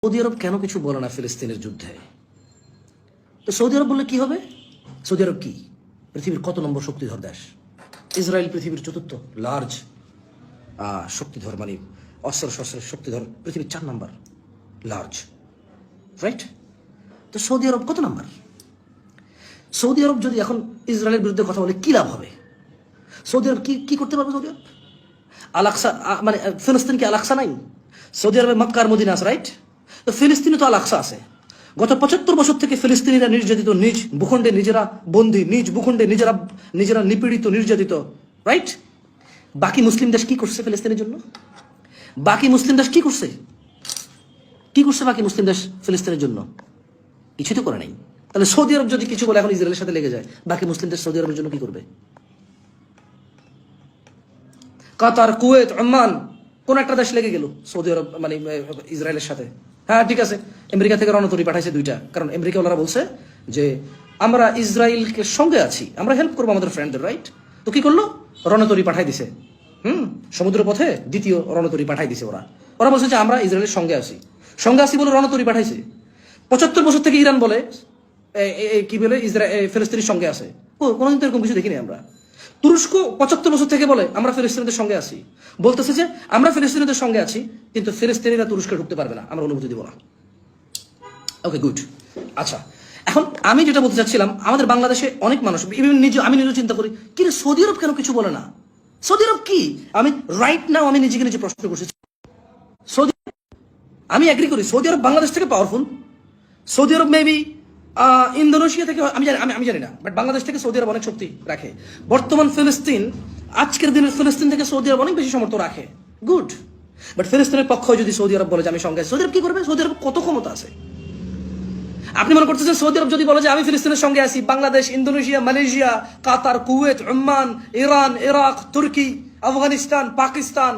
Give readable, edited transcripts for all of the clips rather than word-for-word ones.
Saudi আরব কেন কিছু বলে না ফিলিস্তিনের যুদ্ধে? তো সৌদি আরব বললে কি হবে? সৌদি আরব কি পৃথিবীর কত নম্বর শক্তিধর দেশ? ইসরায়েল পৃথিবীর চতুর্থ লার্জ শক্তিধর, মানে অস্ত্র শস্ত্রের শক্তিধর পৃথিবীর 4 নম্বর লার্জ, রাইট? তো সৌদি আরব কত নম্বর? সৌদি আরব যদি এখন ইসরায়েলের বিরুদ্ধে কথা বলে কি লাভ হবে? সৌদি আরব কি করতে পারবে? সৌদি আরব আল-আকসা, মানে ফিলিস্তিন কি আল-আকসা নাই? সৌদি আরবে মক্কা আর মদিনা আছে, রাইট? তো ফিলিস্তিনে তো আল-আকসা আছে। গত 75 বছর থেকে ফিলিস্তিনিরা নির্যাতিত, নিজ ভূখণ্ডে নিজেরা বন্দী, নিজ ভূখণ্ডে নিজেরা নিপীড়িত, নির্যাতিত, রাইট? বাকি মুসলিম দেশ কি করছে ফিলিস্তিনের জন্য? বাকি মুসলিম দেশ কি করছে? বাকি মুসলিম দেশ ফিলিস্তিনের জন্য কিছু তো করে নাই। তাহলে সৌদি আরব যদি কিছু বলে এখন ইসরায়েলের সাথে লেগে যায়, বাকি মুসলিম দেশ সৌদি আরবের জন্য কি করবে? কাতার, কুয়েত, ওমান, কোন একটা দেশ লেগে গেল সৌদি আরব মানে ইসরায়েলের সাথে। হ্যাঁ ঠিক আছে, আমেরিকা থেকে রণতরী পাঠাইছে 2টা, কারণ আমেরিকা ওনারা বলছে যে আমরা ইসরায়েলকে সঙ্গে আছি, আমরা হেল্প করবো আমাদের ফ্রেন্ডদের, রাইট? তো কি করলো? রণতরী পাঠাই দিছে। সমুদ্র পথে 2য় রণতরী পাঠাই দিছে। ওরা বলছে যে আমরা ইসরায়েলের সঙ্গে আছি বলে রণতরী পাঠাইছে। 75 বছর থেকে ইরান বলে কি বলে ফিলিস্তিনের সঙ্গে আছে। কোনোদিন তো এরকম কিছু দেখিনি আমরা। তুরস্ক 75 বছর থেকে বলে আমরা ফিলিস্তিনিদের সঙ্গে আছি, বলতেছে যে আমরা ফিলিস্তিনিদের সঙ্গে আছি, কিন্তু ফিলিস্তিনিরা তুরস্কে ঢুকতে পারবে না, আমরা অনুমতি দিব না। ওকে, গুড। আচ্ছা, এখন আমি যেটা বলতে চাচ্ছিলাম, আমাদের বাংলাদেশে অনেক মানুষ, আমি নিজে চিন্তা করি, কি রে সৌদি আরব কেন কিছু বলে না? সৌদি আরব কি? আমি রাইট নাও আমি নিজে প্রশ্ন করছি। সৌদি, আমি এগ্রি করি সৌদি আরব বাংলাদেশ থেকে পাওয়ারফুল। সৌদি আরব মেবি ইন্দোনেশিয়া থেকে, আমি জানি না, বাট বাংলাদেশ থেকে সৌদি আরব অনেক শক্তি রাখে। বর্তমান ফিলিস্তিন, আজকের দিনের ফিলিস্তিন থেকে সৌদি আরব অনেক বেশি সমর্থন রাখে, গুড। বাট ফিলিস্তিনের পক্ষ যদি সৌদি আরব বলে যে আমি সঙ্গে আছি, সৌদি আরব কি করবে? সৌদি আরব কত ক্ষমতা আছে? আপনি মনে করতেছেন সৌদি আরব যদি বলে যে আমি ফিলিস্তিনের সঙ্গে আছি, বাংলাদেশ, ইন্দোনেশিয়া, মালয়েশিয়া, কাতার, কুয়েত, ওমান, ইরান, ইরাক, তুর্কি, আফগানিস্তান, পাকিস্তান,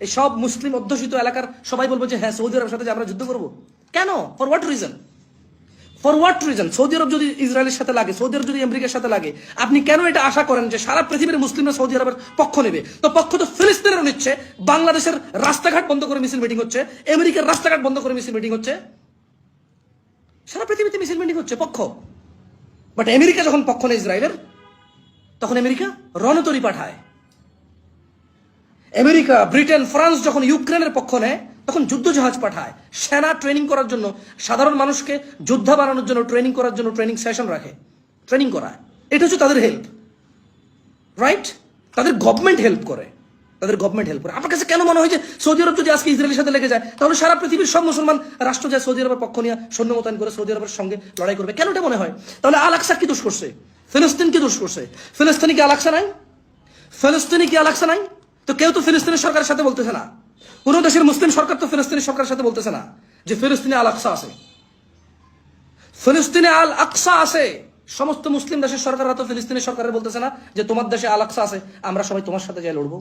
এই সব মুসলিম অধ্যুষিত এলাকার সবাই বলবো যে হ্যাঁ সৌদি আরবের সাথে যে আমরা যুদ্ধ করবো? কেন? For what reason? সৌদি আরব যদি ইসরায়েলের সাথে লাগে, সৌদি আরব যদি আমেরিকার সাথে লাগে, আপনি কেন এটা আশা করেন যে সারা পৃথিবীর মুসলিমরা সৌদি আরবের পক্ষ নেবে? তো পক্ষ তো ফিলিস্তিনেরও নিচ্ছে। বাংলাদেশের রাস্তাঘাট বন্ধ করে মিছিল মিটিং হচ্ছে, আমেরিকার রাস্তাঘাট বন্ধ করে মিছিল মিটিং হচ্ছে, সারা পৃথিবীতে মিছিল মিটিং হচ্ছে পক্ষ। বাট আমেরিকা যখন পক্ষ নেয় ইসরায়েলের, তখন আমেরিকা রণতরী পাঠায়। আমেরিকা, ব্রিটেন, ফ্রান্স যখন ইউক্রেনের পক্ষ নেয়, তখন যুদ্ধ জাহাজ পাঠায়, সেনা ট্রেনিং করার জন্য, সাধারণ মানুষকে যোদ্ধা বানানোর জন্য ট্রেনিং করার জন্য ট্রেনিং সেশন রাখে, ট্রেনিং করায়। এটা হচ্ছে তাদের হেল্প, রাইট? তাদের গভর্নমেন্ট হেল্প করে, আপনার কাছে কেন মনে হয় যে সৌদি আরব যদি আজকে ইসরায়েলের সাথে লেগে যায়, তাহলে সারা পৃথিবীর সব মুসলমান রাষ্ট্র যায় সৌদি আরবের পক্ষ নিয়ে সৈন্য মোতায়েন করে সৌদি আরবের সঙ্গে লড়াই করবে? কেন এটা মনে হয়? তাহলে আল-আকসা কি দোষ করছে? ফিলিস্তিন কি দোষ করছে? ফিলিস্তিনি কি আল-আকসা নাই? তো কেউ তো ফিলিস্তিনের সরকারের সাথে বলতেছে না, কোন দেশের মুসলিম সরকার তো ফিলিস্তিনের সরকারের সাথে বলতেছে না যে ফিলিস্তিনে আল-আকসা আছে। ফিলিস্তিনে আল-আকসা আছে, সমস্ত মুসলিম দেশের সরকাররা তো ফিলিস্তিনের সরকারের বলতেছে না যে তোমার দেশে আল-আকসা আছে, আমরা সবাই তোমার সাথে যাই লড়বো।